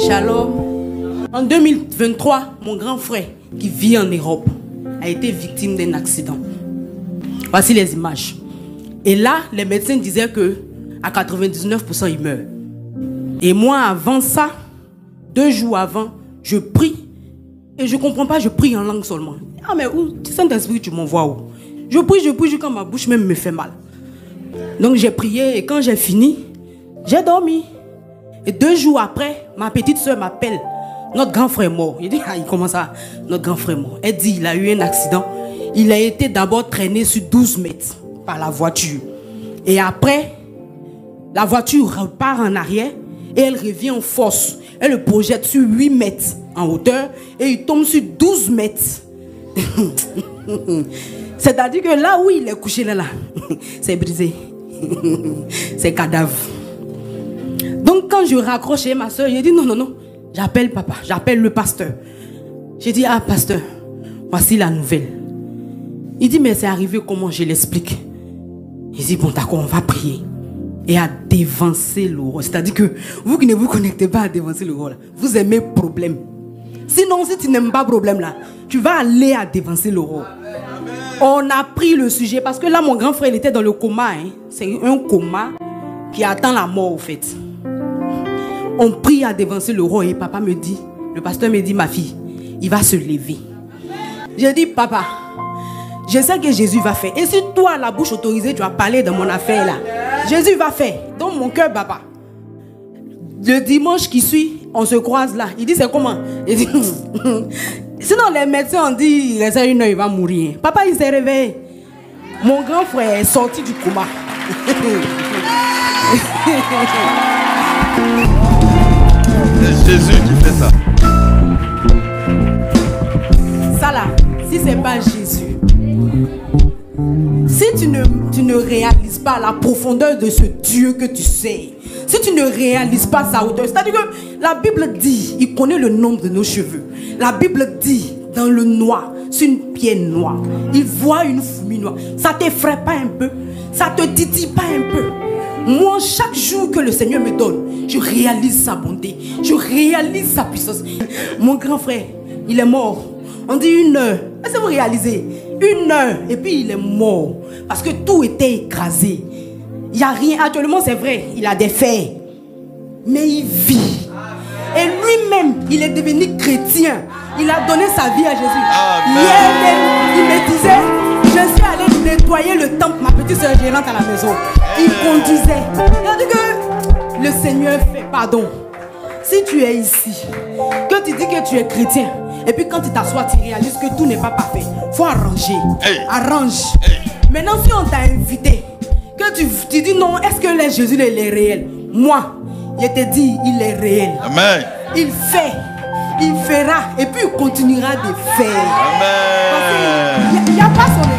Shalom. En 2023, mon grand frère qui vit en Europe a été victime d'un accident. Voici les images. Et là, les médecins disaient que à 99% il meurt. Et moi, avant ça, 2 jours avant, je prie. Et je ne comprends pas, je prie en langue seulement. Ah mais où, Saint-Esprit, tu m'envoies où? Je prie quand ma bouche même me fait mal. Donc j'ai prié et quand j'ai fini, j'ai dormi. Et 2 jours après, ma petite soeur m'appelle. Notre grand frère est mort. Il dit, ah, il commence à... Notre grand frère est mort. Elle dit, il a eu un accident. Il a été d'abord traîné sur 12 mètres par la voiture. Et après, la voiture repart en arrière et elle revient en force. Elle le projette sur 8 mètres en hauteur et il tombe sur 12 mètres. C'est-à-dire que là où il est couché, là, c'est brisé. C'est cadavre. Donc quand je raccrochais ma soeur, j'ai dit non, j'appelle papa, j'appelle le pasteur. J'ai dit, ah pasteur, voici la nouvelle. Il dit, mais c'est arrivé comment? Je l'explique. Il dit, bon d'accord, on va prier. Et à dévancer le roi. C'est-à-dire que vous qui ne vous connectez pas à dévancer le roi, vous aimez problème. Sinon, si tu n'aimes pas problème là, tu vas aller à dévancer le roi. On a pris le sujet parce que là, mon grand frère, il était dans le coma. Hein. C'est un coma qui attend la mort, au fait. On prie à dévancer le roi et papa me dit, le pasteur me dit, ma fille, il va se lever. J'ai dit, papa, je sais que Jésus va faire. Et si toi, la bouche autorisée, tu vas parler de mon affaire là, Jésus va faire. Dans mon cœur, papa. Le dimanche qui suit, on se croise là. Il dit, c'est comment? Il dit, sinon les médecins ont dit, il reste 1 heure, il va mourir. Papa, il s'est réveillé. Mon grand frère est sorti du coma. C'est Jésus qui fait ça. Ça là, si c'est pas Jésus, si tu ne réalises pas la profondeur de ce Dieu que tu sais, si tu ne réalises pas sa hauteur, c'est-à-dire que la Bible dit, il connaît le nombre de nos cheveux. La Bible dit, dans le noir, sur une pierre noire, il voit une fourmi noire. Ça t'effraie pas un peu? Ça te titille pas un peu? Moi, chaque jour que le Seigneur me donne, je réalise sa bonté, je réalise sa puissance. Mon grand frère, il est mort. On dit 1 heure. Est-ce que vous réalisez? 1 heure et puis il est mort. Parce que tout était écrasé. Il n'y a rien. Actuellement, c'est vrai, il a des faits. Mais il vit. Et lui-même, il est devenu chrétien. Il a donné sa vie à Jésus. Amen. Hier, il me disait, je suis allé nettoyer le temple. Ma petite soeur gérante à la maison. Il conduisait. Il a dit que le Seigneur fait pardon. Si tu es ici, que tu dis que tu es chrétien, et puis quand tu t'assois, tu réalises que tout n'est pas parfait. Il faut arranger. Hey. Arrange. Hey. Maintenant, si on t'a invité, que tu dis non, est-ce que le Jésus il est réel? Moi, je te dis, il est réel. Amen. Il fait, il fera, et puis il continuera de faire. Amen. Il n'y a pas son